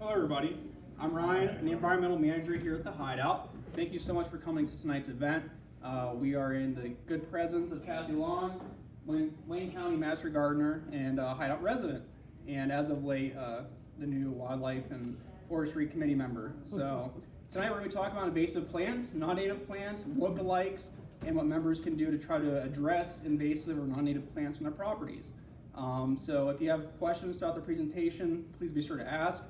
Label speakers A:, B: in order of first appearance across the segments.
A: Hello everybody, I'm Ryan, I'm the environmental manager here at the Hideout. Thank you so much for coming to tonight's event. We are in the good presence of Kathy Long, Wayne County Master Gardener and Hideout resident, and as of late, the new Wildlife and Forestry Committee member. So tonight we're going to be talking about invasive plants, non-native plants, lookalikes, and what members can do to try to address invasive or non-native plants on their properties. So if you have questions throughout the presentation, please be sure to ask.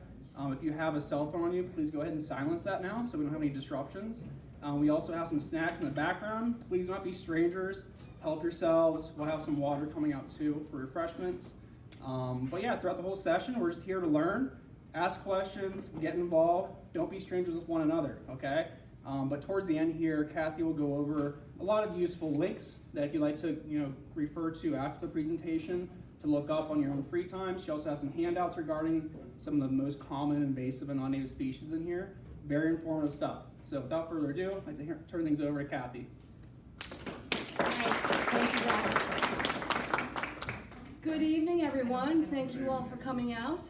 A: If you have a cell phone on you, please go ahead and silence that now so we don't have any disruptions. We also have some snacks in the background. Please don't be strangers. Help yourselves. We'll have some water coming out too for refreshments. But yeah, throughout the whole session, we're just here to learn, ask questions, get involved. Don't be strangers with one another, okay? But towards the end here, Kathy will go over a lot of useful links that if you'd like to refer to after the presentation to look up on your own free time. She also has some handouts regarding some of the most common invasive and non-native species in here. Very informative stuff. So without further ado, I'd like to turn things over to Kathy.
B: Thank you, Rob. Good evening, everyone. Thank you all for coming out.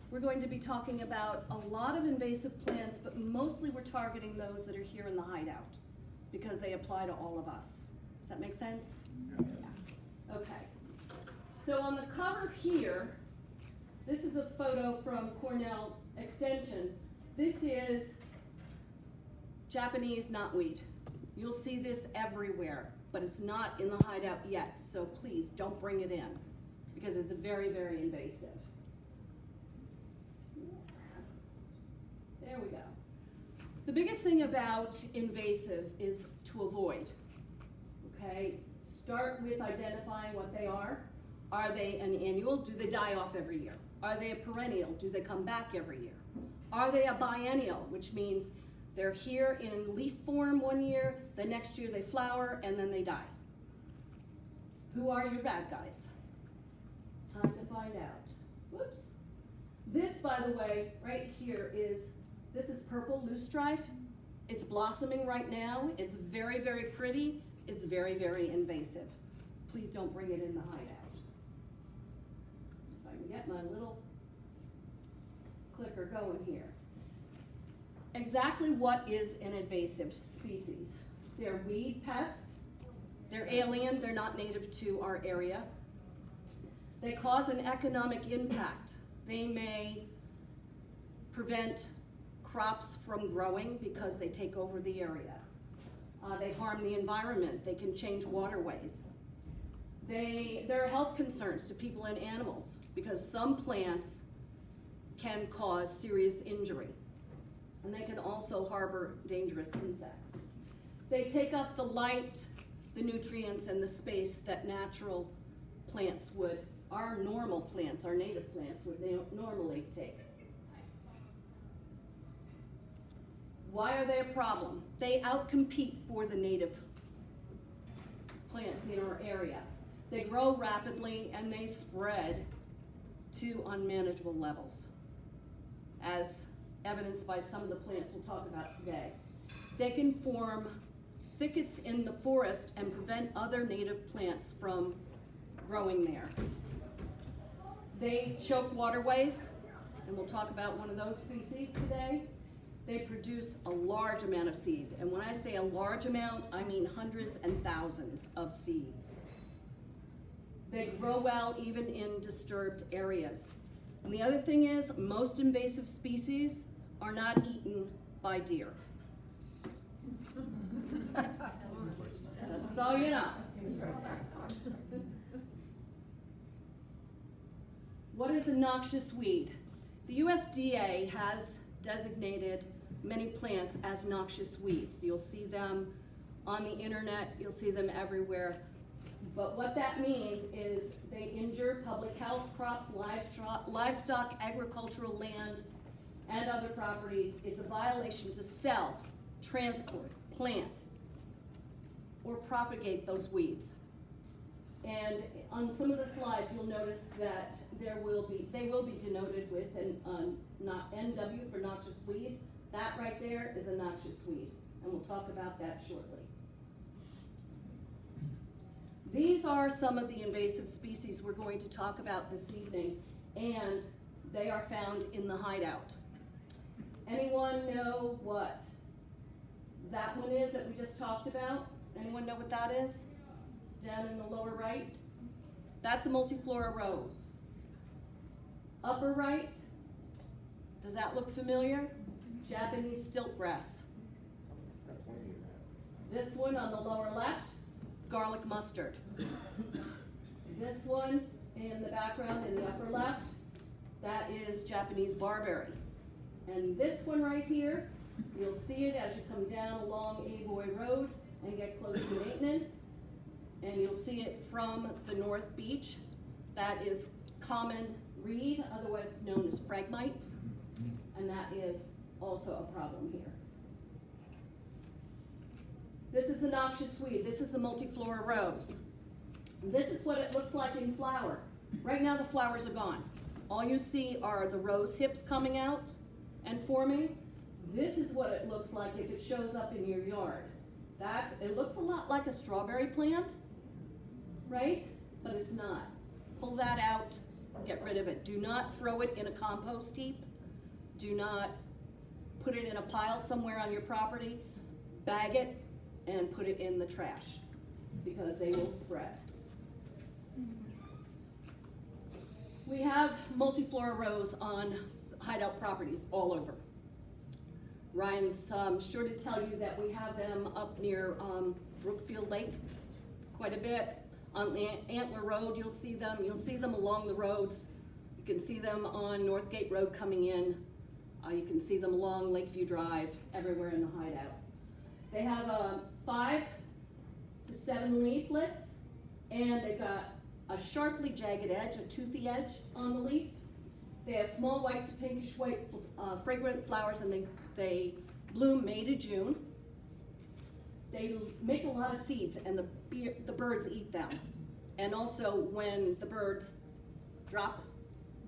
B: We're going to be talking about a lot of invasive plants, but mostly we're targeting those that are here in the Hideout because they apply to all of us. Does that make sense? Yes. Yeah. Okay. So on the cover here, this is a photo from Cornell Extension. This is Japanese knotweed. You'll see this everywhere, but it's not in the Hideout yet, so please don't bring it in because it's very, very invasive. There we go. The biggest thing about invasives is to avoid, okay? Start with identifying what they are. Are they an annual? Do they die off every year? Are they a perennial? Do they come back every year? Are they a biennial, which means they're here in leaf form one year, the next year they flower, and then they die? Who are your bad guys? Time to find out. Whoops. This, by the way, right here this is purple loosestrife. It's blossoming right now. It's very, very pretty. It's very, very invasive. Please don't bring it in the Hideout. If I can get my little clicker going here. Exactly what is an invasive species? They're weed pests. They're alien. They're not native to our area. They cause an economic impact. They may prevent crops from growing because they take over the area. They harm the environment. They can change waterways. There are health concerns to people and animals because some plants can cause serious injury, and they can also harbor dangerous insects. They take up the light, the nutrients, and the space that natural plants would, our normal plants, our native plants would normally take. Why are they a problem? They outcompete for the native plants in our area. They grow rapidly and they spread to unmanageable levels, as evidenced by some of the plants we'll talk about today. They can form thickets in the forest and prevent other native plants from growing there. They choke waterways, and we'll talk about one of those species today. They produce a large amount of seed, and when I say a large amount, I mean hundreds and thousands of seeds. They grow well even in disturbed areas. And the other thing is, most invasive species are not eaten by deer. Just so you know. What is a noxious weed? The USDA has designated many plants as noxious weeds. You'll see them on the internet, you'll see them everywhere. But what that means is they injure public health, crops, livestock, agricultural land, and other properties. It's a violation to sell, transport, plant, or propagate those weeds. And on some of the slides, you'll notice that they will be denoted with an NW for noxious weed. That right there is a noxious weed, and we'll talk about that shortly. These are some of the invasive species we're going to talk about this evening, and they are found in the Hideout. Anyone know what that one is that we just talked about? Anyone know what that is? Down in the lower right? That's a Multiflora Rose. Upper right, does that look familiar? Japanese Stiltgrass. This one on the lower left, garlic mustard. This one in the background in the upper left, that is Japanese Barbary. And this one right here, you'll see it as you come down along Avoy Road and get close to maintenance. And you'll see it from the North Beach. That is common reed, otherwise known as phragmites. And that is also a problem here. This is the Noxious Weed. This is the Multiflora Rose. This is what it looks like in flower. Right now the flowers are gone. All you see are the rose hips coming out and forming. This is what it looks like if it shows up in your yard. It looks a lot like a strawberry plant, right? But it's not. Pull that out, get rid of it. Do not throw it in a compost heap. Do not put it in a pile somewhere on your property. Bag it and put it in the trash because they will spread. We have Multiflora Rose on hideout properties all over. Ryan's sure to tell you that we have them up near Brookfield Lake quite a bit. On the Antler Road, you'll see them. You'll see them along the roads. You can see them on Northgate Road coming in. You can see them along Lakeview Drive, everywhere in the hideout. They have 5 to 7 leaflets, and they've got a sharply jagged edge, a toothy edge on the leaf. They have small white to pinkish white fragrant flowers, and they bloom May to June. They make a lot of seeds, and the birds eat them. And also, when the birds drop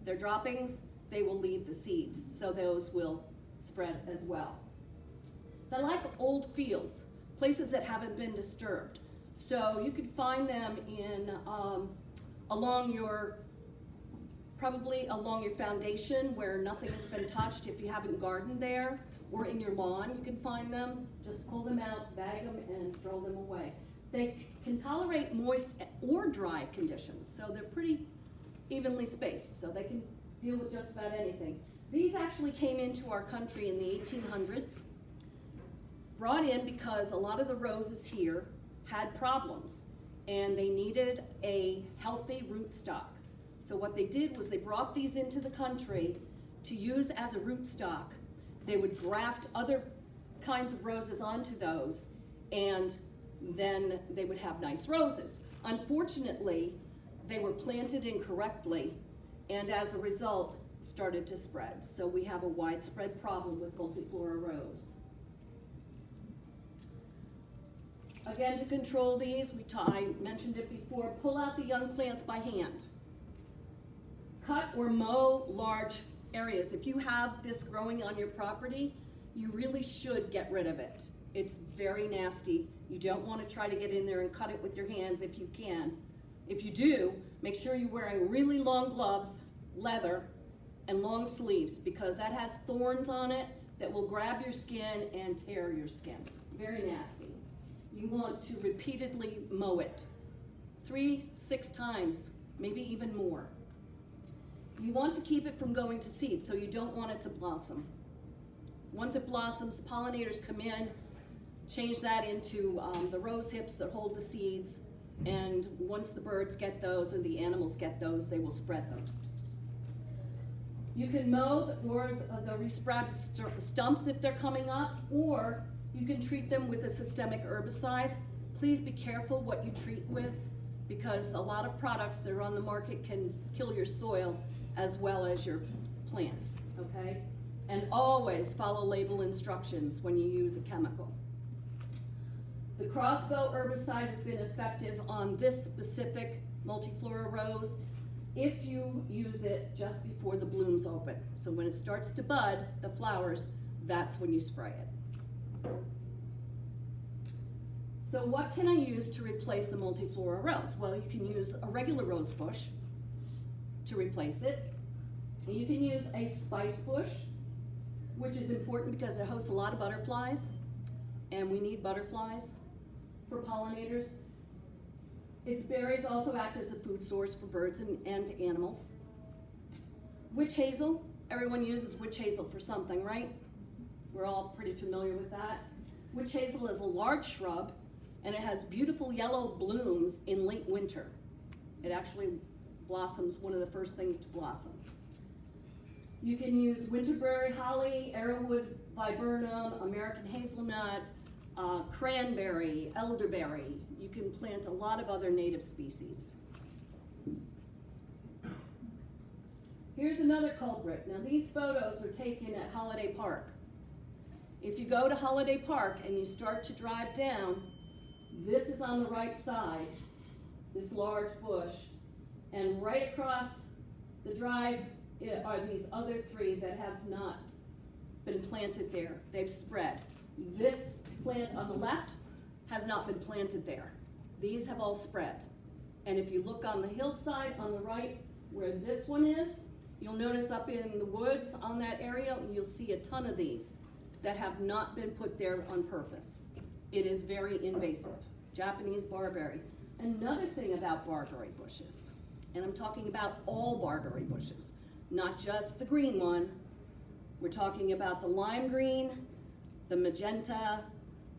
B: their droppings, they will leave the seeds, so those will spread as well. They like old fields, places that haven't been disturbed. So you could find them in probably along your foundation where nothing has been touched if you haven't gardened there, or in your lawn you can find them. Just pull them out, bag them, and throw them away. They can tolerate moist or dry conditions, so they're pretty evenly spaced, so they can deal with just about anything. These actually came into our country in the 1800s, brought in because a lot of the roses here had problems, and they needed a healthy rootstock. So what they did was they brought these into the country to use as a rootstock. They would graft other kinds of roses onto those, and then they would have nice roses. Unfortunately, they were planted incorrectly, and as a result, started to spread. So we have a widespread problem with Multiflora Rose. Again, to control these, I mentioned it before, pull out the young plants by hand. Cut or mow large areas. If you have this growing on your property, you really should get rid of it. It's very nasty. You don't want to try to get in there and cut it with your hands if you can. If you do, make sure you're wearing really long gloves, leather, and long sleeves, because that has thorns on it that will grab your skin and tear your skin. Very nasty. You want to repeatedly mow it 3-6 times, maybe even more. You want to keep it from going to seed, so you don't want it to blossom. Once it blossoms, pollinators come in, change that into the rose hips that hold the seeds, and once the birds get those or the animals get those, they will spread them. You can mow the resprouted stumps if they're coming up, or you can treat them with a systemic herbicide. Please be careful what you treat with, because a lot of products that are on the market can kill your soil as well as your plants, okay? And always follow label instructions when you use a chemical. The crossbow herbicide has been effective on this specific Multiflora Rose if you use it just before the blooms open. So when it starts to bud, the flowers, that's when you spray it. So what can I use to replace the Multiflora Rose? Well, you can use a regular rose bush to replace it. You can use a spice bush, which is important because it hosts a lot of butterflies, and we need butterflies for pollinators. Its berries also act as a food source for birds and animals. Witch hazel, everyone uses witch hazel for something, right? We're all pretty familiar with that. Witch hazel is a large shrub, and it has beautiful yellow blooms in late winter. It actually blossoms, one of the first things to blossom. You can use winterberry holly, arrowwood viburnum, American hazelnut, cranberry, elderberry. You can plant a lot of other native species. Here's another culprit. Now these photos are taken at Holiday Park. If you go to Holiday Park and you start to drive down, this is on the right side, this large bush, and right across the drive are these other three that have not been planted there. They've spread. This plant on the left has not been planted there. These have all spread. And if you look on the hillside on the right where this one is, you'll notice up in the woods on that area, you'll see a ton of these that have not been put there on purpose. It is very invasive. Japanese barberry. Another thing about barberry bushes, and I'm talking about all barberry bushes, not just the green one. We're talking about the lime green, the magenta,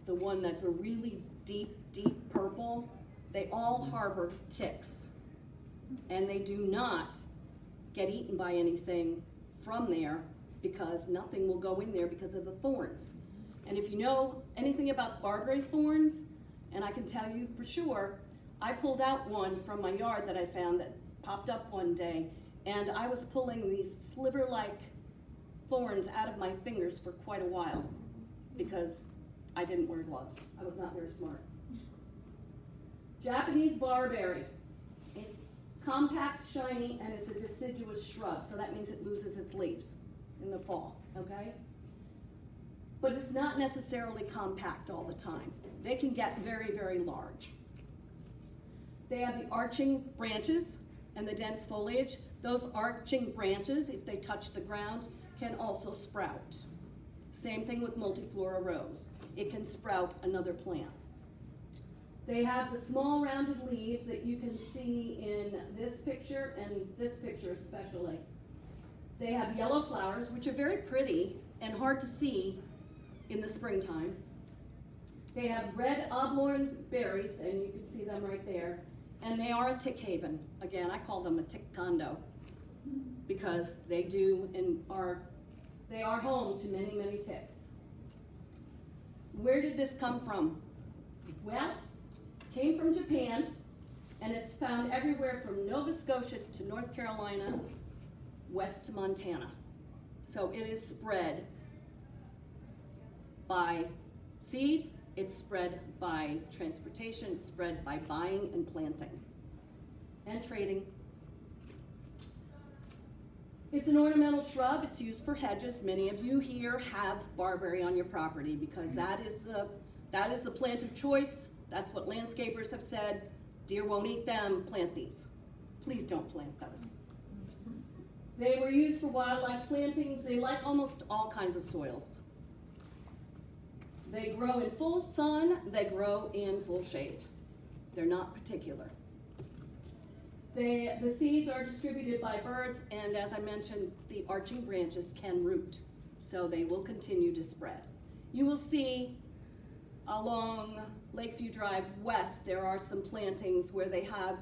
B: the one that's a really deep, deep purple. They all harbor ticks, and they do not get eaten by anything from there because nothing will go in there because of the thorns. And if you know anything about barberry thorns, and I can tell you for sure, I pulled out one from my yard that I found that popped up one day, and I was pulling these sliver-like thorns out of my fingers for quite a while because I didn't wear gloves. I was not very smart. Japanese barberry. It's compact, shiny, and it's a deciduous shrub, so that means it loses its leaves in the fall, okay? But it's not necessarily compact all the time. They can get very, very large. They have the arching branches and the dense foliage. Those arching branches, if they touch the ground, can also sprout. Same thing with Multiflora Rose. It can sprout another plant. They have the small rounded leaves that you can see in this picture and this picture especially. They have yellow flowers, which are very pretty and hard to see in the springtime. They have red oblong berries, and you can see them right there. And they are a tick haven. Again, I call them a tick condo because they do and they are home to many, many ticks. Where did this come from? Well, it came from Japan, and it's found everywhere from Nova Scotia to North Carolina, west to Montana. So it is spread by seed, it's spread by transportation, it's spread by buying and planting and trading. It's an ornamental shrub. It's used for hedges. Many of you here have barberry on your property because that is the plant of choice. That's what landscapers have said. Deer won't eat them, plant these. Please don't plant those. They were used for wildlife plantings. They like almost all kinds of soils. They grow in full sun, they grow in full shade. They're not particular. The seeds are distributed by birds, and as I mentioned, the arching branches can root, so they will continue to spread. You will see along Lakeview Drive West, there are some plantings where they have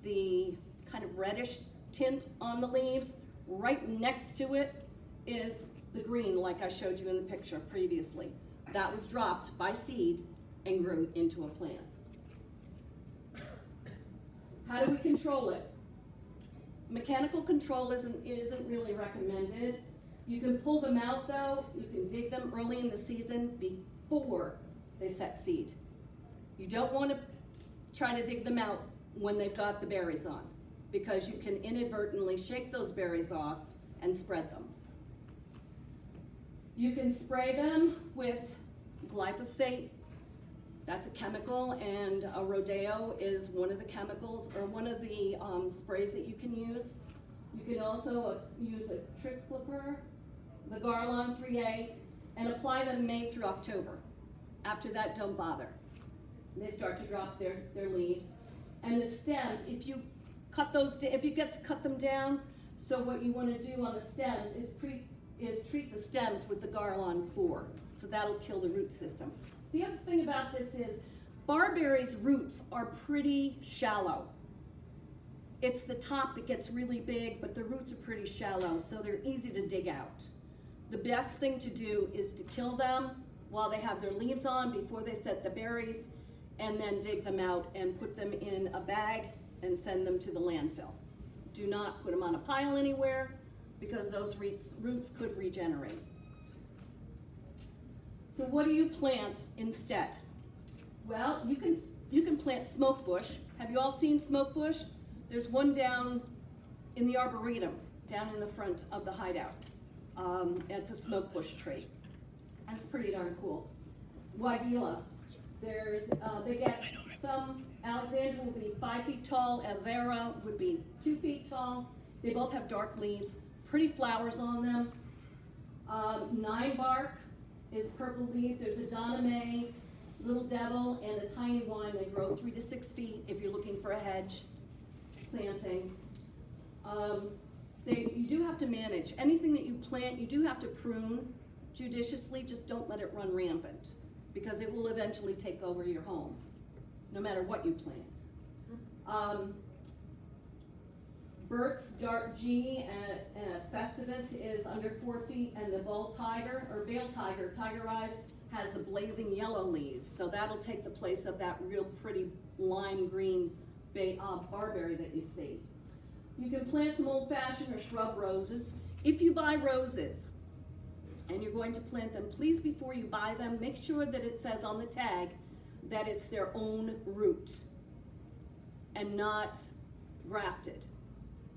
B: the kind of reddish tint on the leaves. Right next to it is the green, like I showed you in the picture previously. That was dropped by seed and grew into a plant. How do we control it? Mechanical control isn't really recommended. You can pull them out though. You can dig them early in the season before they set seed. You don't want to try to dig them out when they've got the berries on because you can inadvertently shake those berries off and spread them. You can spray them with glyphosate. That's a chemical, and a rodeo is one of the chemicals or one of the sprays that you can use. You can also use a trick clipper the Garlon 3A, and apply them May through October. After that, don't bother. They start to drop their leaves. And the stems, if you get to cut them down, so what you want to do on the stems is treat the stems with the Garlon 4. So that'll kill the root system. The other thing about this is Barberry's roots are pretty shallow. It's the top that gets really big, but the roots are pretty shallow, so they're easy to dig out. The best thing to do is to kill them while they have their leaves on before they set the berries, and then dig them out and put them in a bag and send them to the landfill. Do not put them on a pile anywhere because those roots could regenerate. So what do you plant instead? Well, you can plant smoke bush. Have you all seen smoke bush? There's one down in the Arboretum, down in the front of the hideout. It's a smoke bush tree. That's pretty darn cool. Weigela. They get some, Alexandra will be 5 feet tall, Elvira would be 2 feet tall. They both have dark leaves, pretty flowers on them. 9 bark is purple leaf. There's a Donna May, Little Devil, and a tiny one. They grow 3 to 6 feet if you're looking for a hedge planting. You do have to manage. Anything that you plant, you do have to prune judiciously. Just don't let it run rampant, because it will eventually take over your home, no matter what you plant. Burt's Dark G and Festivus is under 4 feet, and the Bale Tiger, Tiger Eyes, has the blazing yellow leaves, so that'll take the place of that real pretty lime green barberry that you see. You can plant some old-fashioned or shrub roses. If you buy roses and you're going to plant them, please, before you buy them, make sure that it says on the tag that it's their own root and not grafted.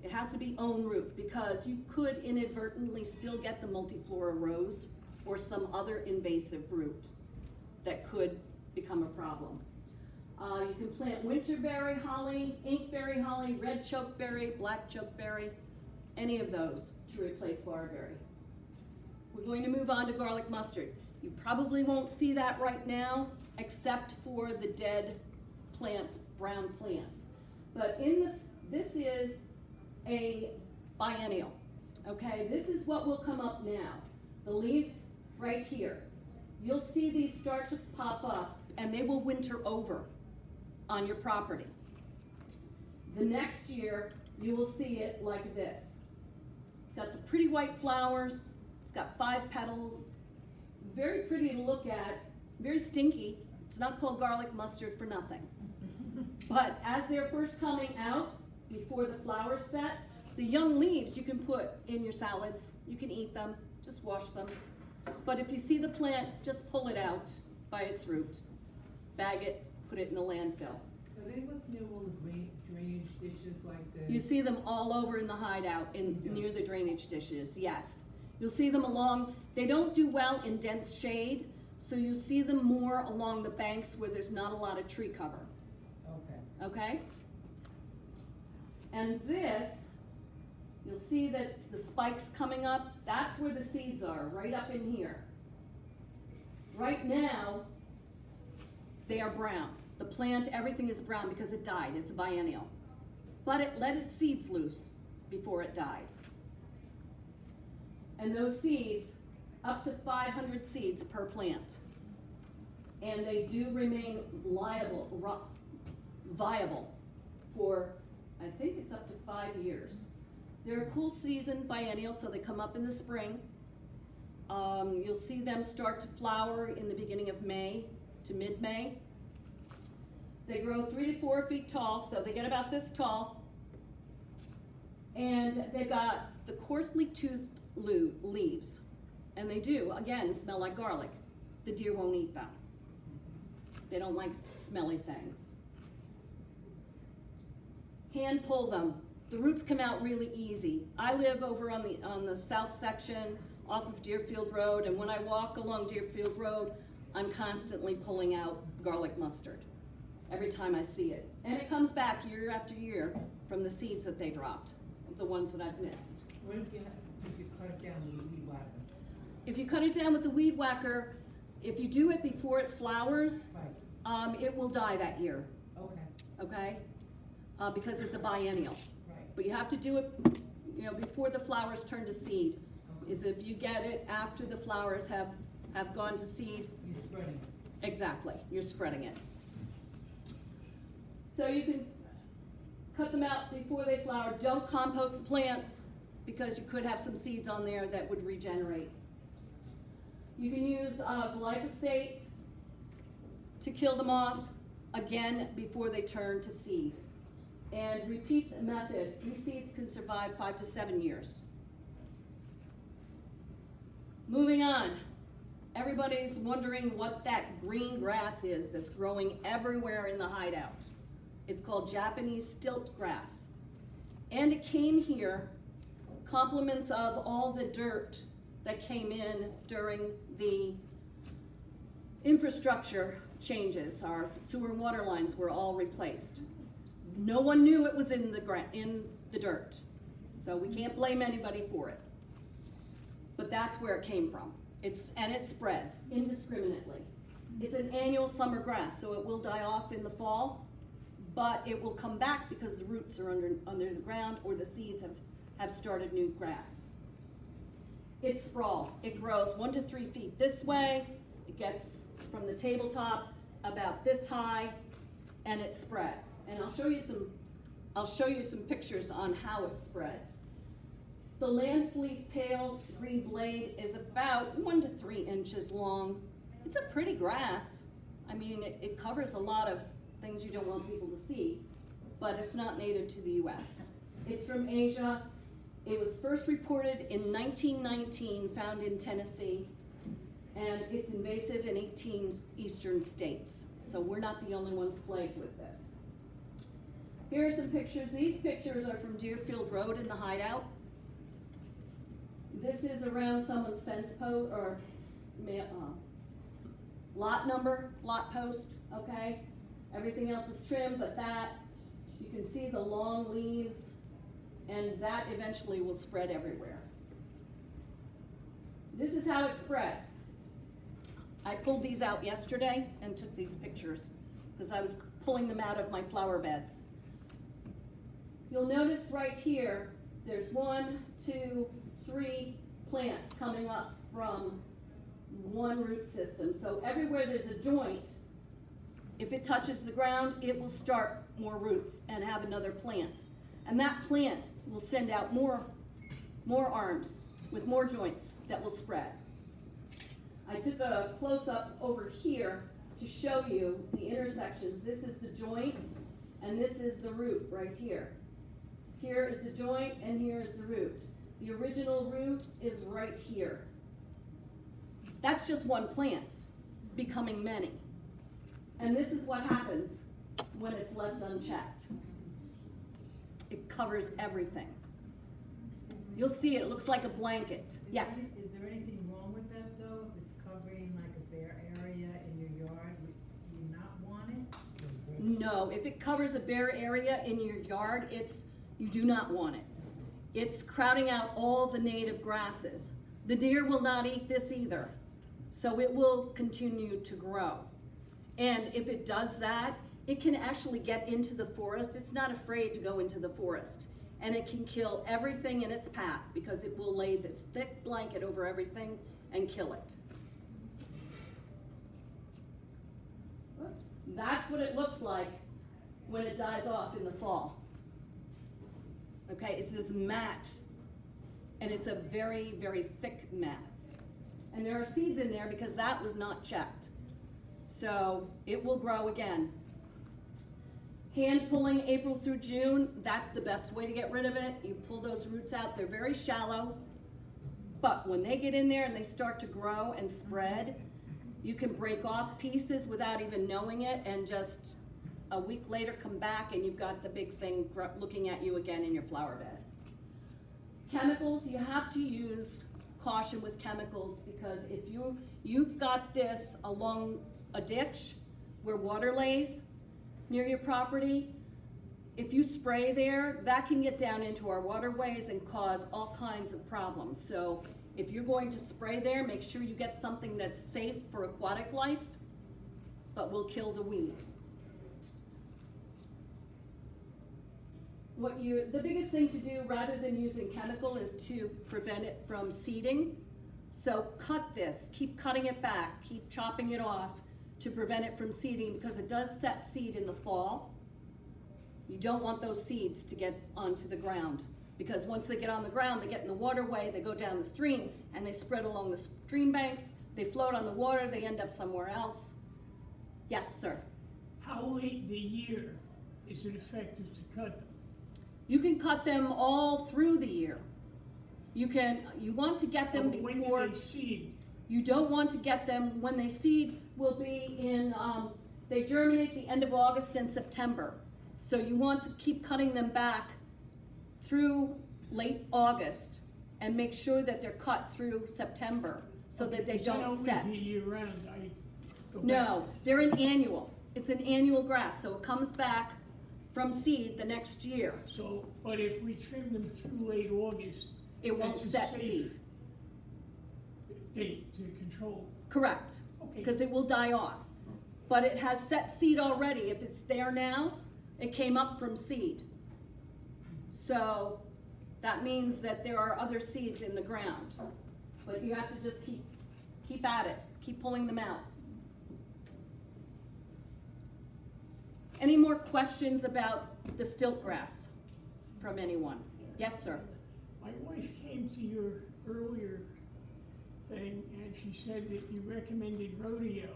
B: It has to be own root, because you could inadvertently still get the Multiflora Rose or some other invasive root that could become a problem. You can plant winterberry holly, inkberry holly, red chokeberry, black chokeberry, any of those to replace barberry. We're going to move on to garlic mustard. You probably won't see that right now, except for the dead plants, brown plants. But in this is a biennial, okay? This is what will come up now. The leaves right here. You'll see these start to pop up, and they will winter over on your property. The next year, you will see it like this. It's got the pretty white flowers. It's got 5 petals. Very pretty to look at, very stinky. It's not called garlic mustard for nothing. But as they're first coming out, before the flowers set, the young leaves you can put in your salads. You can eat them, just wash them. But if you see the plant, just pull it out by its root, bag it, put it in the landfill.
C: Are they what's near all the drainage dishes like this?
B: You see them all over in the hideout, near the drainage dishes, yes. You'll see them along, they don't do well in dense shade, so you see them more along the banks where there's not a lot of tree cover.
C: Okay.
B: Okay? And this, you'll see that the spikes coming up, that's where the seeds are, right up in here. Right now, they are brown. The plant, everything is brown because it died. It's a biennial. But it let its seeds loose before it died. And those seeds, up to 500 seeds per plant. And they do remain viable for, I think it's up to 5 years. They're a cool season biennial, so they come up in the spring. You'll see them start to flower in the beginning of May to mid-May. They grow 3 to 4 feet tall, so they get about this tall. And they've got the coarsely toothed leaves. And they do, again, smell like garlic. The deer won't eat them. They don't like smelly things. Hand pull them. The roots come out really easy. I live over on the south section off of Deerfield Road, and when I walk along Deerfield Road, I'm constantly pulling out garlic mustard every time I see it. And it comes back year after year from the seeds that they dropped, the ones that I've missed.
C: What if you cut it down and you eat
B: If you cut it down with the weed whacker, if you do it before it flowers,
C: Right,
B: it will die that year,
C: okay,
B: okay? Because it's a biennial.
C: right.
B: But you have to do it, you know, before the flowers turn to seed. Is if you get it after the flowers have gone to seed,
C: You're spreading it.
B: exactly, you're spreading it. So you can cut them out before they flower. Don't compost the plants because you could have some seeds on there that would regenerate. You can use glyphosate to kill them off, again, before they turn to seed. And repeat the method. These seeds can survive 5 to 7 years. Moving on. Everybody's wondering what that green grass is that's growing everywhere in the hideout. It's called Japanese Stiltgrass. And it came here, compliments of all the dirt that came in during the infrastructure changes. Our sewer and water lines were all replaced. No one knew it was in the dirt, so we can't blame anybody for it. But that's where it came from. And it spreads indiscriminately. It's an annual summer grass, so it will die off in the fall, but it will come back because the roots are under the ground or the seeds have started new grass. It sprawls. It grows 1 to 3 feet this way. It gets from the tabletop about this high, and it spreads. And I'll show you some pictures on how it spreads. The lance leaf pale green blade is about 1 to 3 inches long. It's a pretty grass. I mean, it covers a lot of things you don't want people to see, but it's not native to the US. It's from Asia. It was first reported in 1919, found in Tennessee, and it's invasive in 18 eastern states. So we're not the only ones plagued with this. Here are some pictures. These pictures are from Deerfield Road in the hideout. This is around someone's fence post or lot number, lot post, okay? Everything else is trimmed, but that, you can see the long leaves, and that eventually will spread everywhere. This is how it spreads. I pulled these out yesterday and took these pictures because I was pulling them out of my flower beds. You'll notice right here, there's 1, 2, 3 plants coming up from one root system. So everywhere there's a joint, if it touches the ground, it will start more roots and have another plant. And that plant will send out more arms with more joints that will spread. I took a close-up over here to show you the intersections. This is the joint, and this is the root right here. Here is the joint, and here is the root. The original root is right here. That's just one plant becoming many. And this is what happens when it's left unchecked. It covers everything. You'll see it looks like a blanket. Yes?
C: Is there anything wrong with that though? If it's covering like a bare area in your yard, you not want it?
B: No, if it covers a bare area in your yard, you do not want it. It's crowding out all the native grasses. The deer will not eat this either, so it will continue to grow. And if it does that, it can actually get into the forest. It's not afraid to go into the forest. And it can kill everything in its path because it will lay this thick blanket over everything and kill it. Whoops. That's what it looks like when it dies off in the fall. Okay, it's this mat, and it's a very, very thick mat. And there are seeds in there because that was not checked. So it will grow again. Hand pulling April through June, that's the best way to get rid of it. You pull those roots out, they're very shallow, but when they get in there and they start to grow and spread, you can break off pieces without even knowing it and just a week later come back and you've got the big thing looking at you again in your flower bed. Chemicals, you have to use caution with chemicals because if you've got this along a ditch where water lays near your property, if you spray there, that can get down into our waterways and cause all kinds of problems. So If you're going to spray there, make sure you get something that's safe for aquatic life, but will kill the weed. The biggest thing to do rather than using chemical is to prevent it from seeding. So cut this, keep cutting it back, keep chopping it off to prevent it from seeding, because it does set seed in the fall. You don't want those seeds to get onto the ground, because once they get on the ground, they get in the waterway, they go down the stream, and they spread along the stream banks, they float on the water, they end up somewhere else. Yes, sir?
D: How late in the year is it effective to cut them?
B: You can cut them all through the year. You want to get them
D: When
B: before.
D: do they seed?
B: You don't want to get them when they seed. Will be in. They germinate the end of August and September. So you want to keep cutting them back through late August and make sure that they're cut through September so that they don't set.
D: I don't live here year round. I go back.
B: No, they're an annual. It's an annual grass, so it comes back from seed the next year.
D: So, but if we trim them through late August,
B: It won't
D: that's a
B: set
D: safe
B: seed.
D: date to control.
B: Correct,
D: Okay.
B: because it will die off. But it has set seed already. If it's there now, it came up from seed. So that means that there are other seeds in the ground. But you have to just keep at it, keep pulling them out. Any more questions about the stiltgrass from anyone? Yes, sir.
D: My wife came to your earlier thing and she said that you recommended rodeo,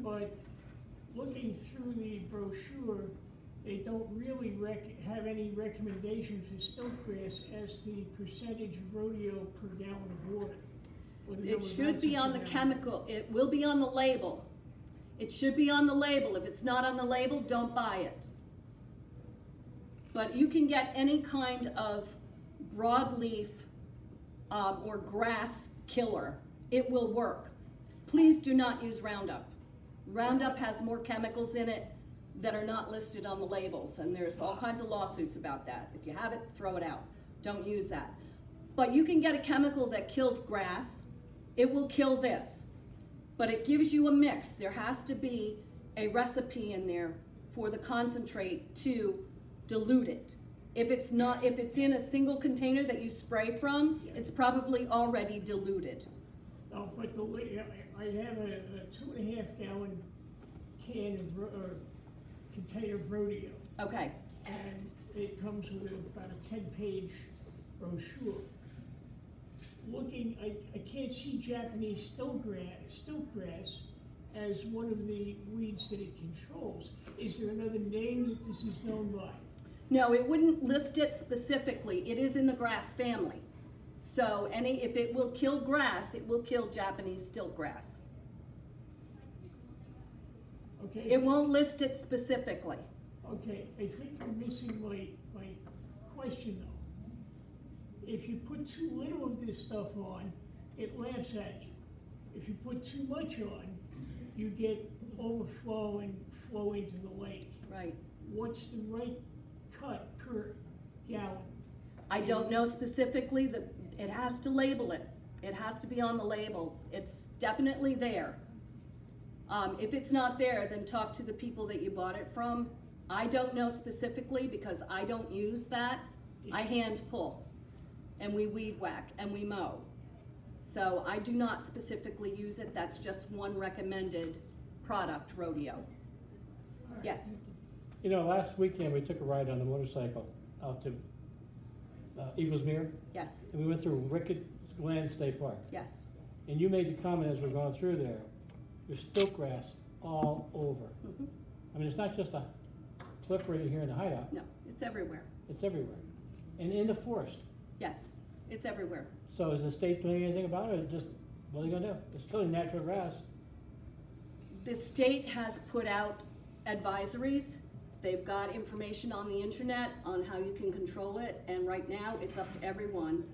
D: but looking through the brochure, they don't really have any recommendation for stiltgrass as the percentage of rodeo per gallon of water. or the
B: It
D: number of
B: should be
D: ounces
B: on the
D: per gallon.
B: chemical, it will be on the label. It should be on the label. If it's not on the label, don't buy it. But you can get any kind of broadleaf or grass killer. It will work. Please do not use Roundup. Roundup has more chemicals in it that are not listed on the labels, and there's all kinds of lawsuits about that. If you have it, throw it out. Don't use that. But you can get a chemical that kills grass. It will kill this. But it gives you a mix. There has to be a recipe in there for the concentrate to dilute it. If it's in a single container that you spray from, it's probably already diluted.
D: No, but I have a 2.5 gallon can or container of rodeo,
B: Okay,
D: and it comes with about a 10-page brochure. Looking, I can't see Japanese stiltgrass as one of the weeds that it controls. Is there another name that this is known by?
B: no, it wouldn't list it specifically. It is in the grass family. So if it will kill grass, it will kill Japanese stiltgrass.
D: Okay.
B: It won't list it specifically.
D: Okay, I think you're missing my question though. If you put too little of this stuff on, it laughs at you. If you put too much on, you get overflow and flow into the lake.
B: Right.
D: What's the right cut per gallon?
B: I don't know specifically that it has to label it. It has to be on the label. It's definitely there. If it's not there, then talk to the people that you bought it from. I don't know specifically because I don't use that. I hand pull, and we weed whack, and we mow. So I do not specifically use it. That's just one recommended product, rodeo.
D: All right.
B: Yes.
E: You know, last weekend we took a ride on a motorcycle out to Eagles Mere,
B: Yes.
E: and we went through Ricketts Glen State Park.
B: Yes.
E: And you made the comment as we're going through there, there's stiltgrass all over.
B: Mhm.
E: I mean, it's not just a proliferated here in the hideout,
B: No, it's everywhere.
E: it's everywhere. And in the forest.
B: Yes, it's everywhere.
E: So is the state doing anything about it, or just, what are they gonna do? It's killing natural grass.
B: The state has put out advisories. They've got information on the internet on how you can control it, and right now it's up to everyone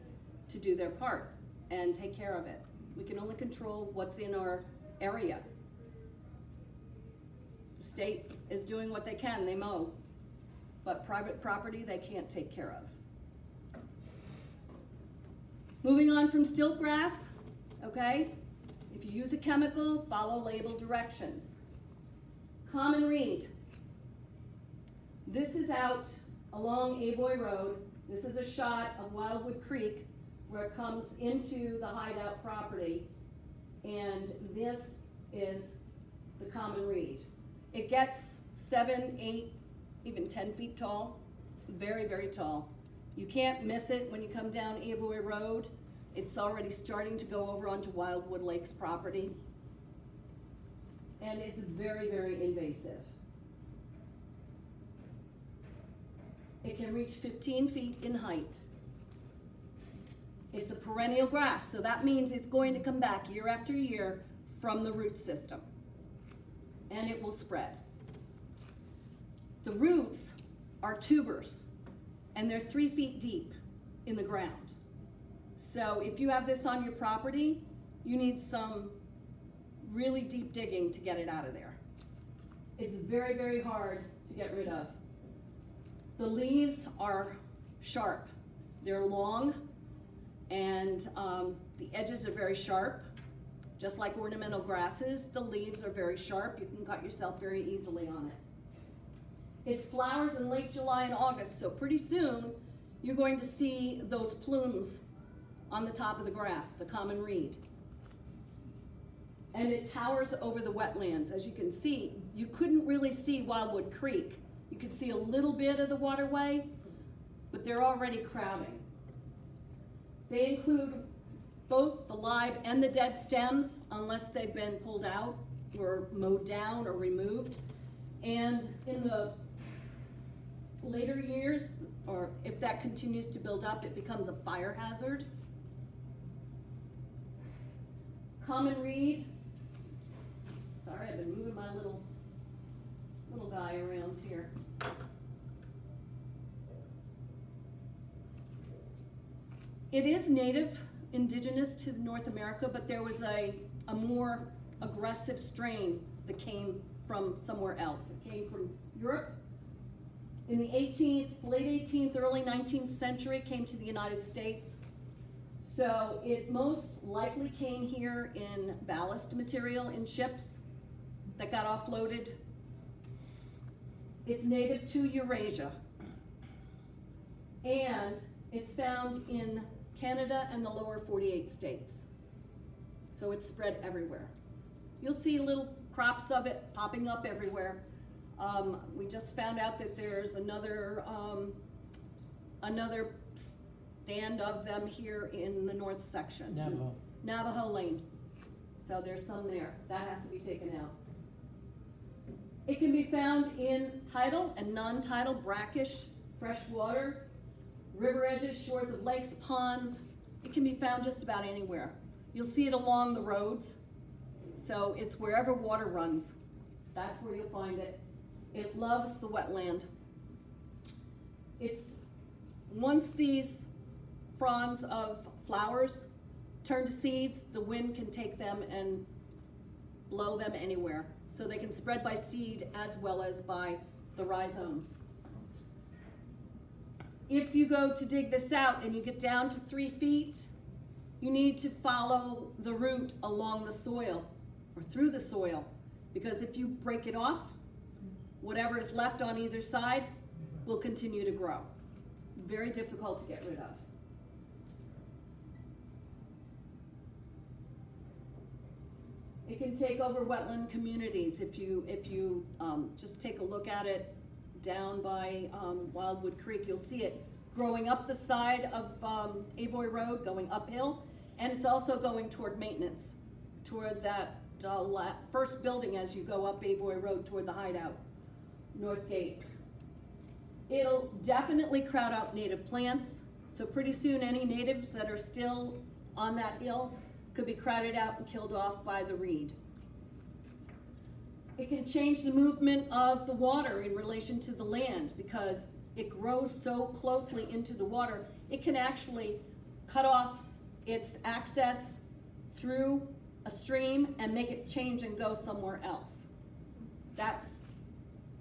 B: to do their part and take care of it. We can only control what's in our area. The state is doing what they can, they mow, but private property they can't take care of. Moving on from stiltgrass, okay? If you use a chemical, follow label directions. Common reed. This is out along Avoy Road. This is a shot of Wildwood Creek where it comes into the hideout property. And this is the common reed. It gets 7, 8, even 10 feet tall. Very, very tall. You can't miss it when you come down Avoy Road. It's already starting to go over onto Wildwood Lake's property. And it's very, very invasive. It can reach 15 feet in height. It's a perennial grass, so that means it's going to come back year after year from the root system. And it will spread. The roots are tubers, and they're 3 feet deep in the ground. So if you have this on your property, you need some really deep digging to get it out of there. It's very, very hard to get rid of. The leaves are sharp. They're long, and the edges are very sharp. Just like ornamental grasses, the leaves are very sharp. You can cut yourself very easily on it. It flowers in late July and August, so pretty soon you're going to see those plumes on the top of the grass, the common reed. And it towers over the wetlands. As you can see, you couldn't really see Wildwood Creek. You could see a little bit of the waterway, but they're already crowding. They include both the live and the dead stems, unless they've been pulled out or mowed down or removed. And in the later years, or if that continues to build up, it becomes a fire hazard. Common reed. Sorry, I've been moving my little guy around here. It is native, indigenous to North America, but there was a more aggressive strain that came from somewhere else. It came from Europe. In the late 18th, early 19th century, it came to the United States. So it most likely came here in ballast material in ships that got offloaded. It's native to Eurasia. And it's found in Canada and the lower 48 states. So it's spread everywhere. You'll see little crops of it popping up everywhere. We just found out that there's another stand of them here in the north section. Navajo Lane. So there's some there. That has to be taken out. It can be found in tidal and non-tidal brackish fresh water, river edges, shores of lakes, ponds. It can be found just about anywhere. You'll see it along the roads. So it's wherever water runs. That's where you'll find it. It loves the wetland. It's once these fronds of flowers turn to seeds, the wind can take them and blow them anywhere. So they can spread by seed as well as by the rhizomes. If you go to dig this out and you get down to 3 feet, you need to follow the root along the soil or through the soil, because if you break it off, whatever is left on either side will continue to grow. Very difficult to get rid of. It can take over wetland communities if you just take a look at it down by Wildwood Creek. You'll see it growing up the side of Avoy Road, going uphill, and it's also going toward maintenance, toward that first building as you go up Avoy Road toward the hideout, North Gate. It'll definitely crowd out native plants, so pretty soon any natives that are still on that hill could be crowded out and killed off by the reed. It can change the movement of the water in relation to the land because it grows so closely into the water, it can actually cut off its access through a stream and make it change and go somewhere else. That's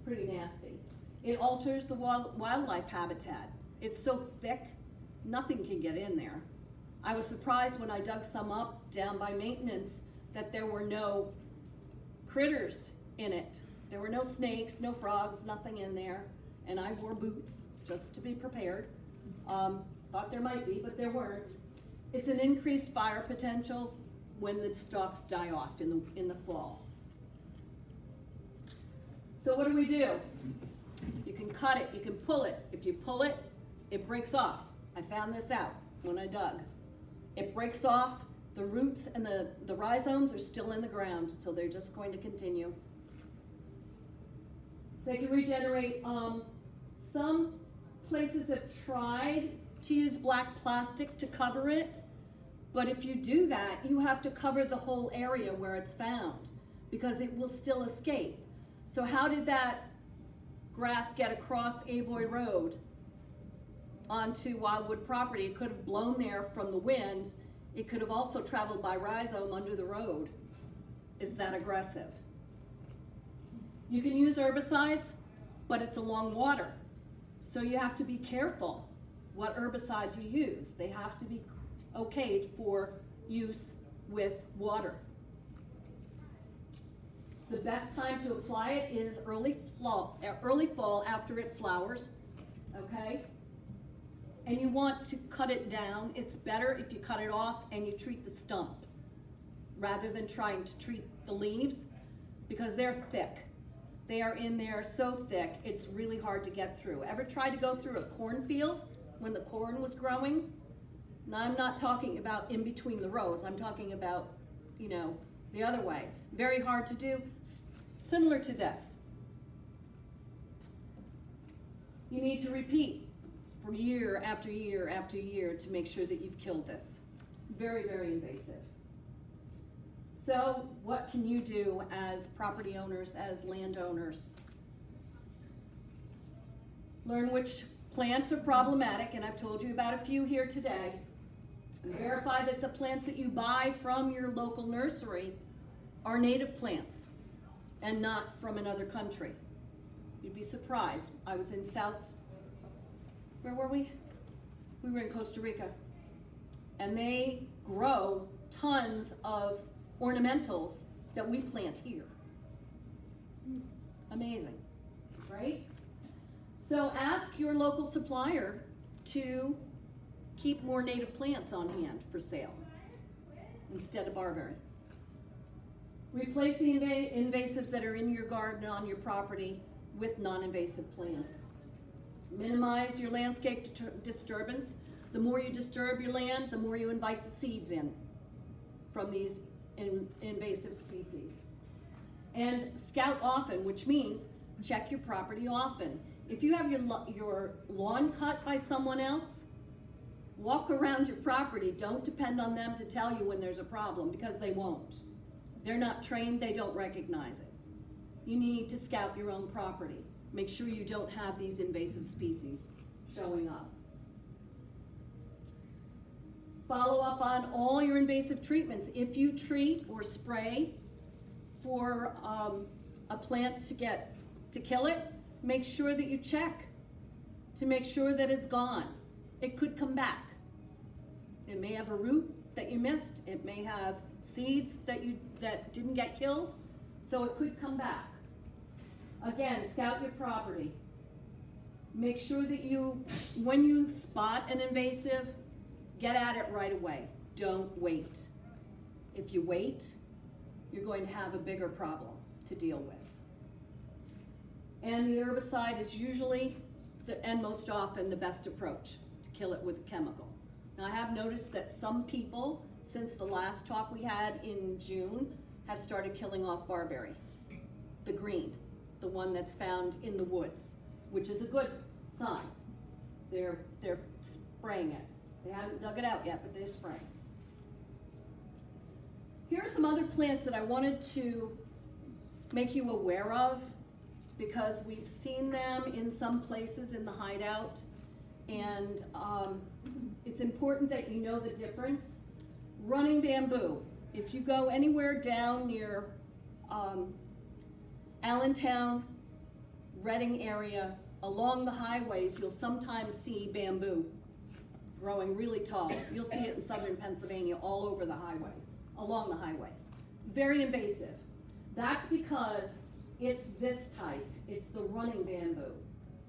B: pretty nasty. It alters the wildlife habitat. It's so thick, nothing can get in there. I was surprised when I dug some up down by maintenance that there were no critters in it. There were no snakes, no frogs, nothing in there. And I wore boots just to be prepared. Thought there might be, but there weren't. It's an increased fire potential when the stalks die off in the fall. So what do? You can cut it, you can pull it. If you pull it, it breaks off. I found this out when I dug. It breaks off, the roots and the rhizomes are still in the ground, so they're just going to continue. They can regenerate. Some places have tried to use black plastic to cover it, but if you do that, you have to cover the whole area where it's found because it will still escape. So how did that grass get across Avoy Road onto Wildwood property? It could have blown there from the wind. It could have also traveled by rhizome under the road. Is that aggressive? You can use herbicides, but it's along water. So you have to be careful what herbicides you use. They have to be okayed for use with water. The best time to apply it is early fall after it flowers, okay? And you want to cut it down. It's better if you cut it off and you treat the stump rather than trying to treat the leaves because they're thick. They are in there so thick, it's really hard to get through. Ever tried to go through a cornfield when the corn was growing? Now, I'm not talking about in between the rows. I'm talking about, the other way. Very hard to do, similar to this. You need to repeat for year after year after year to make sure that you've killed this. Very, very invasive. So what can you do as property owners, as landowners? Learn which plants are problematic, and I've told you about a few here today. And verify that the plants that you buy from your local nursery are native plants and not from another country. You'd be surprised. I was in where were we? We were in Costa Rica. And they grow tons of ornamentals that we plant here. Amazing, right? So ask your local supplier to keep more native plants on hand for sale instead of Barbary. Replace the invasives that are in your garden on your property with non-invasive plants. Minimize your landscape disturbance. The more you disturb your land, the more you invite the seeds in from these invasive species. And scout often, which means check your property often. If you have your lawn cut by someone else, walk around your property. Don't depend on them to tell you when there's a problem, because they won't. They're not trained, they don't recognize it. You need to scout your own property. Make sure you don't have these invasive species showing up. Follow up on all your invasive treatments. If you treat or spray for a plant to kill it, make sure that you check to make sure that it's gone. It could come back. It may have a root that you missed. It may have seeds that didn't get killed, so it could come back. Again, scout your property. Make sure that when you spot an invasive, get at it right away. Don't wait. If you wait, you're going to have a bigger problem to deal with. And the herbicide is usually, and most often, the best approach to kill it with a chemical. Now, I have noticed that some people, since the last talk we had in June, have started killing off Barbary, the green, the one that's found in the woods, which is a good sign. They're spraying it. They haven't dug it out yet, but they're spraying. Here are some other plants that I wanted to make you aware of, because we've seen them in some places in the hideout, and it's important that you know the difference. Running bamboo. If you go anywhere down near Allentown, Reading area, along the highways, you'll sometimes see bamboo. growing really tall. You'll see it in southern Pennsylvania all over the highways, along the highways. Very invasive. That's because it's this type. It's the running bamboo.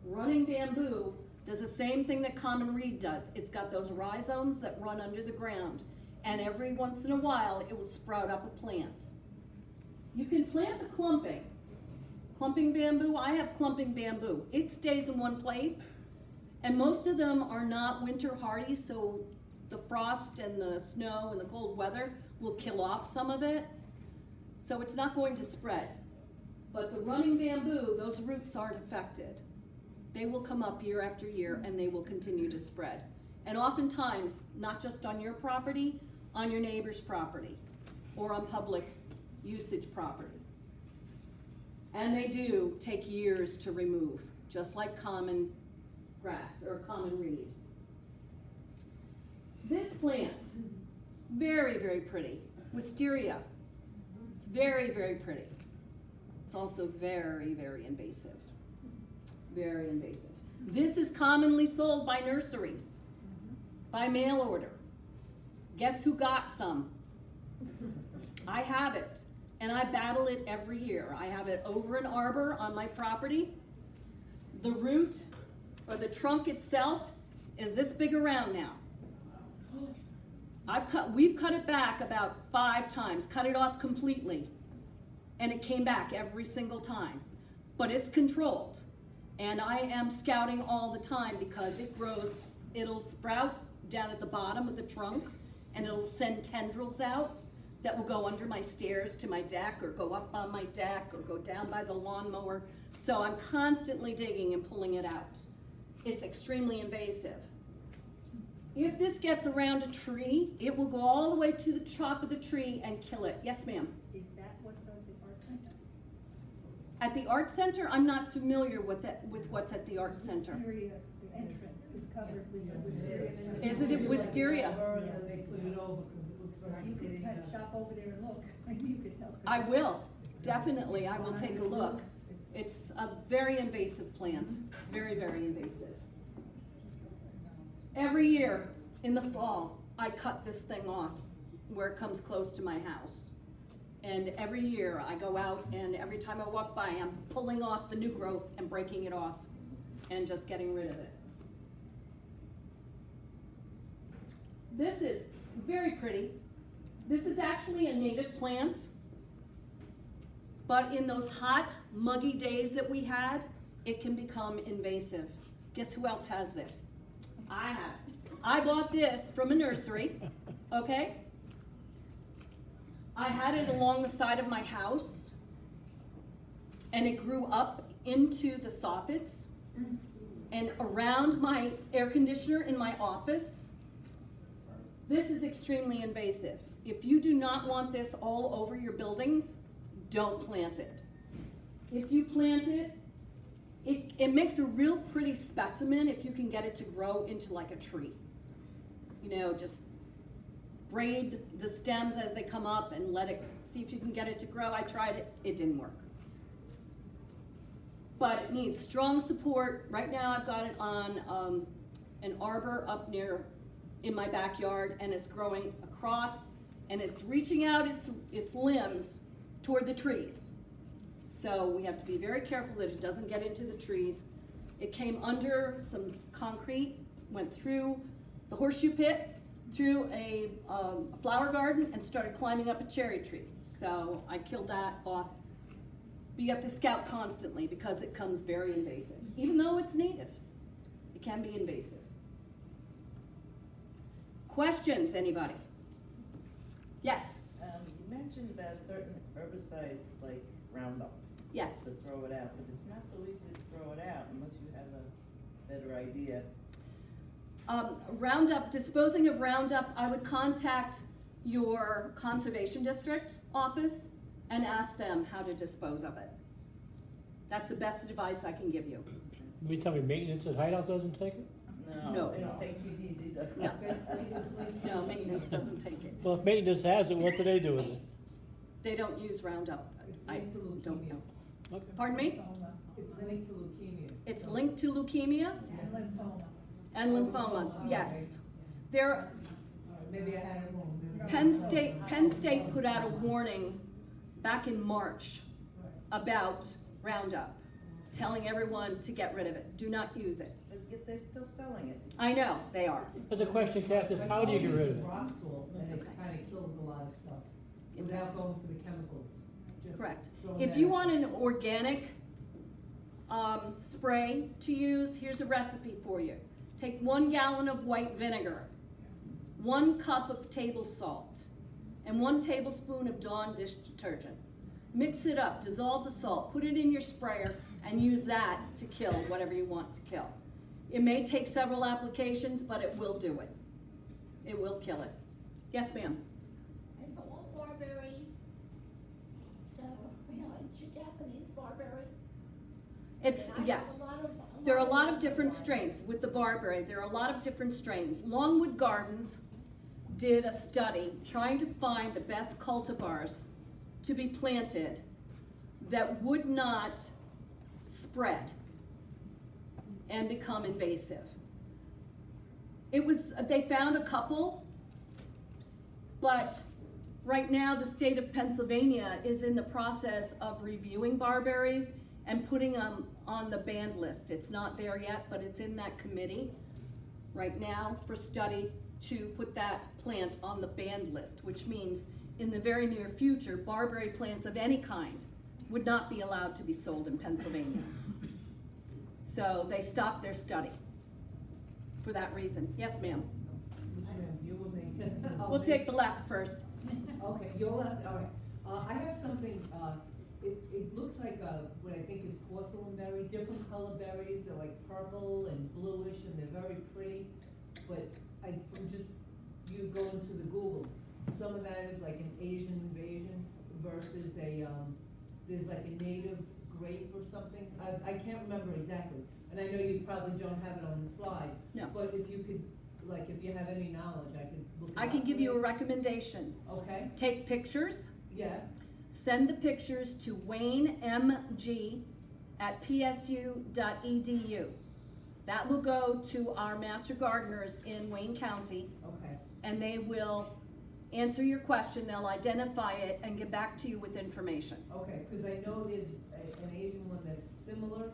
B: Running bamboo does the same thing that common reed does. It's got those rhizomes that run under the ground, and every once in a while it will sprout up a plant. You can plant the clumping. Clumping bamboo, I have clumping bamboo. It stays in one place, and most of them are not winter hardy, so the frost and the snow and the cold weather will kill off some of it, so it's not going to spread. But the running bamboo, those roots aren't affected. They will come up year after year and they will continue to spread. And oftentimes, not just on your property, on your neighbor's property or on public usage property. And they do take years to remove, just like common grass or common reed. This plant, very, very pretty. Wisteria. It's very, very pretty. It's also very, very invasive. Very invasive. This is commonly sold by nurseries, by mail order. Guess who got some? I have it, and I battle it every year. I have it over an arbor on my property. The root, or the trunk itself, is this big around now. We've cut it back about 5 times, cut it off completely, and it came back every single time. But it's controlled. And I am scouting all the time because it grows, it'll sprout down at the bottom of the trunk and it'll send tendrils out that will go under my stairs to my deck or go up on my deck or go down by the lawnmower. So I'm constantly digging and pulling it out. It's extremely invasive. If this gets around a tree, it will go all the way to the top of the tree and kill it. Yes, ma'am?
C: Is that what's at the art center?
B: At the art center, I'm not familiar with what's at the art center.
C: Wisteria, the entrance is covered with wisteria.
B: Is it a wisteria?
C: They put it over because it looks like you could stop over there and look, and you could tell.
B: I will, definitely, I will take a look. It's a very invasive plant, very, very invasive. Every year in the fall, I cut this thing off where it comes close to my house. And every year I go out and every time I walk by, I'm pulling off the new growth and breaking it off and just getting rid of it. This is very pretty. This is actually a native plant, but in those hot, muggy days that we had, it can become invasive. Guess who else has this? I have it. I bought this from a nursery, okay? I had it along the side of my house, and it grew up into the soffits and around my air conditioner in my office. This is extremely invasive. If you do not want this all over your buildings, don't plant it. If you plant it, it makes a real pretty specimen if you can get it to grow into like a tree. You know, just braid the stems as they come up and see if you can get it to grow. I tried it, it didn't work. But it needs strong support. Right now I've got it on an arbor up in my backyard, and it's growing across, and it's reaching out its limbs toward the trees. So we have to be very careful that it doesn't get into the trees. It came under some concrete, went through the horseshoe pit, through a flower garden, and started climbing up a cherry tree. So I killed that off. But you have to scout constantly because it becomes very invasive. Even though it's native, it can be invasive. Questions, anybody? Yes?
F: You mentioned about certain herbicides like Roundup.
B: Yes.
F: To throw it out, but it's not so easy to throw it out unless you have a better idea.
B: Roundup, disposing of Roundup, I would contact your conservation district office and ask them how to dispose of it. That's the best advice I can give you.
E: You tell me maintenance at Hideout doesn't take it?
B: No.
F: They don't take TVs either.
B: No. No, maintenance doesn't take it.
E: Well, if maintenance has it, what do they do with it?
B: They don't use Roundup. I
C: linked to
B: don't
C: leukemia.
B: know.
E: Okay.
B: Pardon me?
C: It's linked to leukemia.
B: It's linked to leukemia
C: And lymphoma.
B: and lymphoma, yes. There,
C: Maybe I had it wrong.
B: Penn State put out a warning back in March about Roundup, telling everyone to get rid of it. Do not use it.
F: But yet they're still selling it.
B: I know, they are.
E: But the question, Kath, is how do you get rid of it?
C: Rock salt, and
B: That's
C: it
B: okay.
C: kinda kills a lot of stuff,
B: It
C: without
B: does.
C: going for the chemicals. Just
B: Correct.
C: throwing
B: If
C: that
B: you
C: out.
B: want an organic spray to use, here's a recipe for you. Take 1 gallon of white vinegar, 1 cup of table salt, and 1 tablespoon of Dawn dish detergent. Mix it up, dissolve the salt, put it in your sprayer, and use that to kill whatever you want to kill. It may take several applications, but it will do it. It will kill it. Yes, ma'am?
G: It's all Barbary, it's Japanese Barbary.
B: It's,
G: And I
B: yeah.
G: have a lot of-
B: There are a lot of different strains with the Barbary. There are a lot of different strains. Longwood Gardens did a study trying to find the best cultivars to be planted that would not spread and become invasive. They found a couple, but right now the state of Pennsylvania is in the process of reviewing barberries and putting them on the banned list. It's not there yet, but it's in that committee right now for study to put that plant on the banned list, which means in the very near future, barberry plants of any kind would not be allowed to be sold in Pennsylvania. So they stopped their study for that reason. Yes, ma'am?
C: Which one, you or me?
B: We'll take the left first.
C: Okay, your left, all right. I have something, it looks like, what I think is porcelain berry, different color berries, they're like purple and bluish, and they're very pretty. But from just, you go into the Google, some of that is like an Asian invasion versus there's like a native grape or something. I can't remember exactly, and I know you probably don't have it on the slide.
B: No.
C: But if you could, like, if you have any knowledge, I could look it
B: I
C: up
B: can give
C: for
B: you a recommendation.
C: Okay,
B: Take pictures,
C: yeah,
B: send the pictures to waynmg@psu.edu. That will go to our master gardeners in Wayne County,
C: okay.
B: and they will answer your question, they'll identify it, and get back to you with information.
C: Okay, because I know there's an Asian one that's similar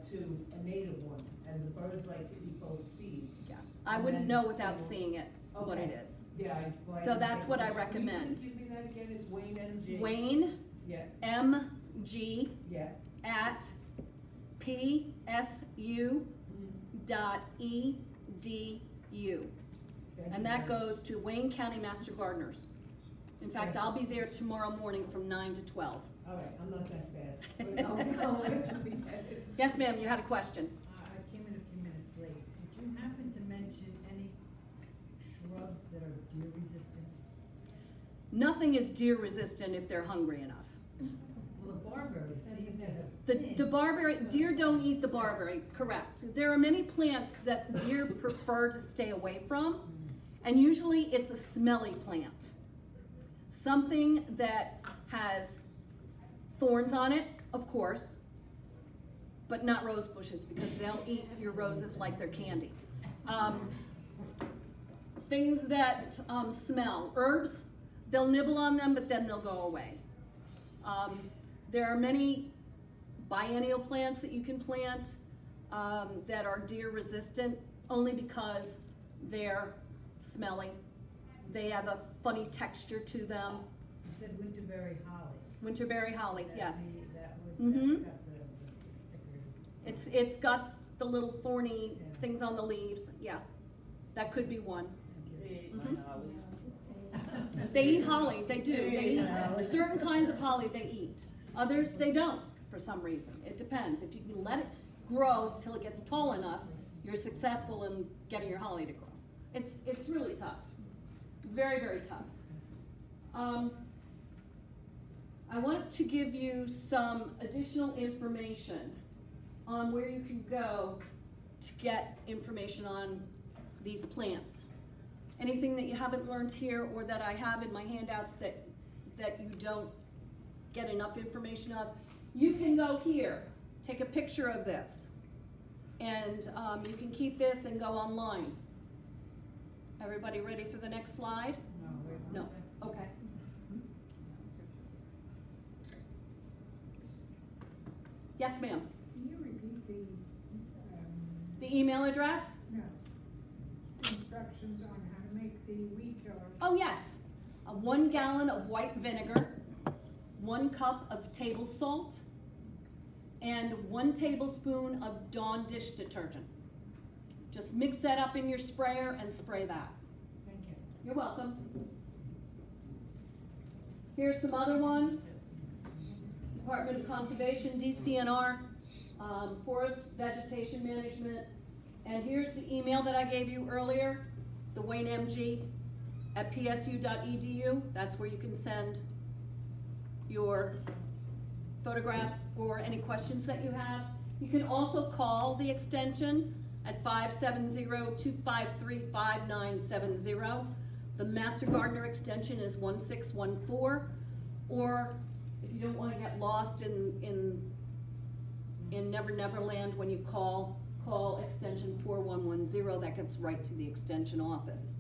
C: to a native one, and the birds like to eat both seeds.
B: Yeah, I wouldn't know without seeing it, what it
C: Okay.
B: is.
C: Yeah.
B: So that's what I recommend.
C: Can you just give me that again? It's Wayne MG?
B: Wayne,
C: Yeah,
B: MG,
C: yeah.
B: at psu.edu.
C: Thank
B: And
C: you
B: that
C: very
B: goes to Wayne County Master Gardeners. In fact, I'll be there tomorrow morning from 9 to 12.
C: much. All right, I'm not that fast. But I'll actually get it.
B: Yes, ma'am, you had a question.
C: I came in a few minutes late. Did you happen to mention any shrubs that are deer resistant?
B: Nothing is deer resistant if they're hungry enough.
C: Well, the barberries seem to have.
B: The barberry, deer don't eat the barberry, correct. There are many plants that deer prefer to stay away from, and usually it's a smelly plant. Something that has thorns on it, of course, but not rose bushes, because they'll eat your roses like they're candy. Things that smell, herbs, they'll nibble on them, but then they'll go away. There are many biennial plants that you can plant that are deer resistant only because they're smelly. They have a funny texture to them.
C: You said winterberry holly.
B: Winterberry holly, yes.
C: That would,
B: Mhm.
C: that's got the stickers.
B: It's got the little thorny things on the leaves, yeah. That could be one.
F: They ate my
B: Mhm.
F: hollies.
B: They eat holly, they do.
F: They
B: They
F: eat
B: eat
F: holly.
B: certain kinds of holly they eat. Others they don't, for some reason. It depends. If you can let it grow till it gets tall enough, you're successful in getting your holly to grow. It's really tough. Very, very tough. I want to give you some additional information on where you can go to get information on these plants. Anything that you haven't learned here or that I have in my handouts that you don't get enough information of, you can go here, take a picture of this, and you can keep this and go online. Everybody ready for the next slide? No, okay. Yes, ma'am.
H: Can you repeat
B: The email address?
H: no, instructions on how to make the weed killer?
B: Oh, yes. 1 gallon of white vinegar, 1 cup of table salt, and 1 tablespoon of Dawn dish detergent. Just mix that up in your sprayer and spray that.
H: Thank you.
B: You're welcome. Here's some other ones. Department of Conservation, DCNR, Forest Vegetation Management. And here's the email that I gave you earlier, the WayneMG@psu.edu. That's where you can send your photographs or any questions that you have. You can also call the extension at 570-253-5970. The Master Gardener extension is 1614, or if you don't want to get lost in Never Never Land, when you call extension 4110, that gets right to the extension office.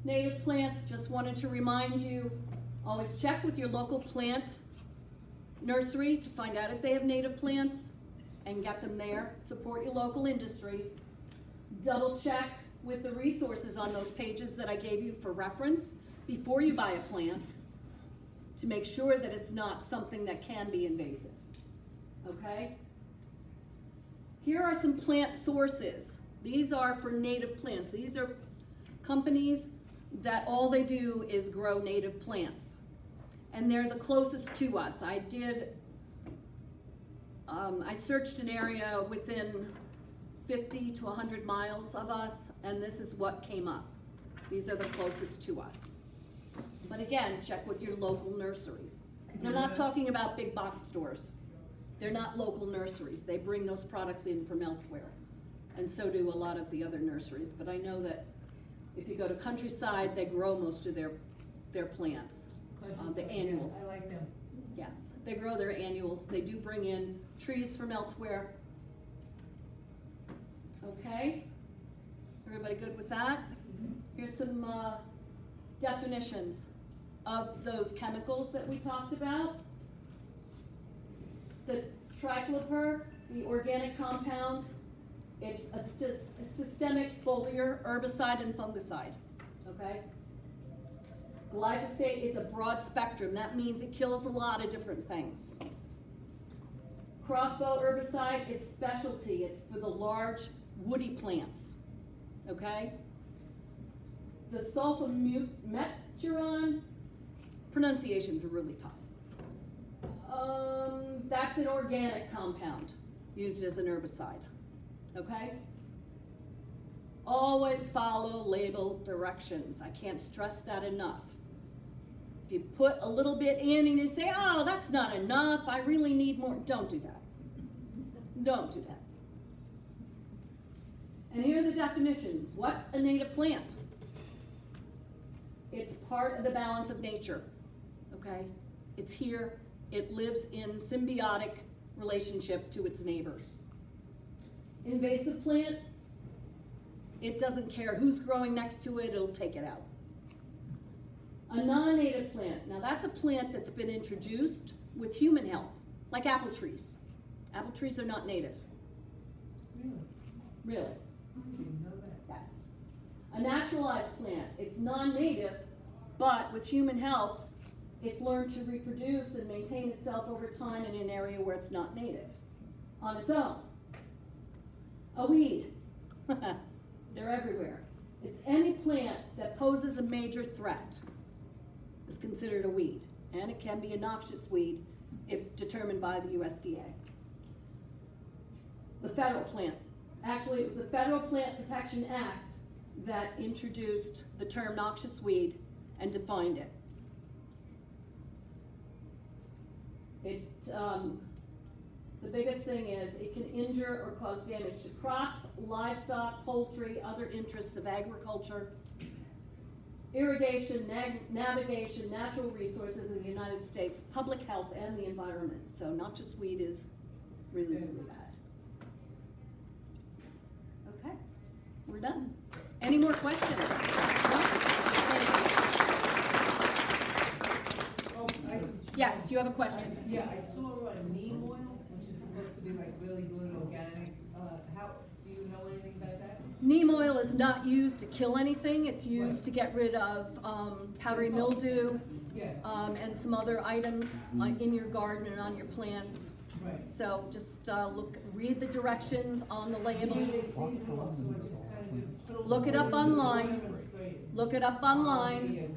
B: Native plants, just wanted to remind you, always check with your local plant nursery to find out if they have native plants and get them there. Support your local industries. Double check with the resources on those pages that I gave you for reference before you buy a plant to make sure that it's not something that can be invasive. Okay? Here are some plant sources. These are for native plants. These are companies that all they do is grow native plants. And they're the closest to us. I searched an area within 50 to 100 miles of us, and this is what came up. These are the closest to us. But again, check with your local nurseries. And I'm not talking about big box stores. They're not local nurseries. They bring those products in from elsewhere. And so do a lot of the other nurseries. But I know that if you go to Countryside, they grow most of their plants, the annuals.
C: I like them.
B: Yeah, they grow their annuals. They do bring in trees from elsewhere. Okay, everybody good with that? Here's some definitions of those chemicals that we talked about. The tricloper, the organic compound, it's a systemic foliar herbicide and fungicide, okay? Glyphosate is a broad spectrum. That means it kills a lot of different things. Crossbow herbicide, it's specialty. It's for the large woody plants, okay? The sulfametron, pronunciations are really tough. That's an organic compound used as an herbicide, okay? Always follow label directions. I can't stress that enough. If you put a little bit in and you say, oh, that's not enough, I really need more, don't do that. Don't do that. And here are the definitions. What's a native plant? It's part of the balance of nature, okay? It's here. It lives in symbiotic relationship to its neighbors. Invasive plant, it doesn't care who's growing next to it, it'll take it out. A non-native plant, now that's a plant that's been introduced with human help, like apple trees. Apple trees are not native.
C: Really?
B: Really?
C: I didn't know that.
B: Yes. A naturalized plant, it's non-native, but with human help, it's learned to reproduce and maintain itself over time in an area where it's not native, on its own. A weed, they're everywhere. It's any plant that poses a major threat is considered a weed, and it can be a noxious weed if determined by the USDA. The federal plant. Actually, it was the Federal Plant Protection Act that introduced the term noxious weed and defined it. The biggest thing is it can injure or cause damage to crops, livestock, poultry, other interests of agriculture, irrigation, navigation, natural resources in the United States, public health, and the environment. So noxious weed is really, really bad. We're done. Any more questions? No? Thank
C: Oh, I-
B: you. Yes, you have a question.
C: Yeah, I saw neem oil, which is supposed to be like really good organic. How, do you know anything about that?
B: Neem oil is not used to kill anything. It's used to get rid of powdery mildew
C: Yeah,
B: and some other items in your garden and on your plants.
C: right.
B: So just read the directions on the labels. Look it up online. Look it up online.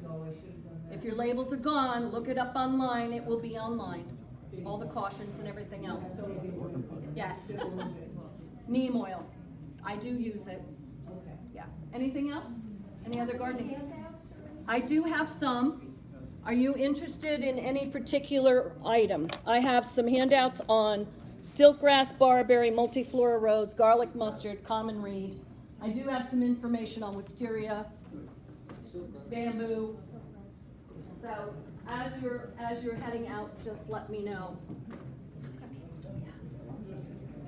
B: If your labels are gone, look it up online. It will be online. All the cautions and everything else. Yes. Neem oil. I do use it.
C: Okay.
B: Yeah. Anything else? Any other gardening? I do have some. Are you interested in any particular item? I have some handouts on Stiltgrass, Barbary, Multiflora Rose, garlic mustard, common reed. I do have some information on Wisteria, bamboo. So as you're heading out, just let me know.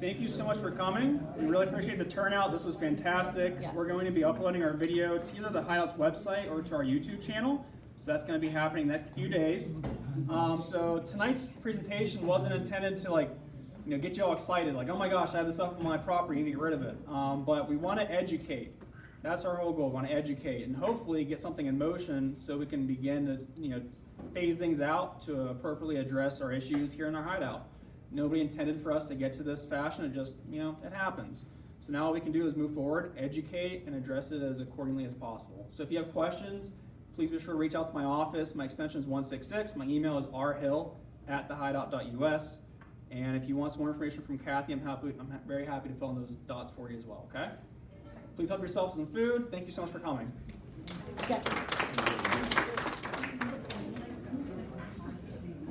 A: Thank you so much for coming. We really appreciate the turnout. This was fantastic.
B: Yes.
A: We're going to be uploading our video to either the Hideout's website or to our YouTube channel. So that's going to be happening the next few days. So tonight's presentation wasn't intended to get you all excited, like, oh my gosh, I have this up on my property, I need to get rid of it. But we want to educate. That's our whole goal. We want to educate and hopefully get something in motion so we can begin to phase things out to appropriately address our issues here in our hideout. Nobody intended for us to get to this fashion. It just, it happens. So now what we can do is move forward, educate, and address it as accordingly as possible. So if you have questions, please be sure to reach out to my office. My extension is 166. My email is rhill@thehideout.us. And if you want some more information from Kathy, I'm very happy to fill in those dots for you as well, okay? Please help yourself with some food. Thank you so much for coming.
B: Yes.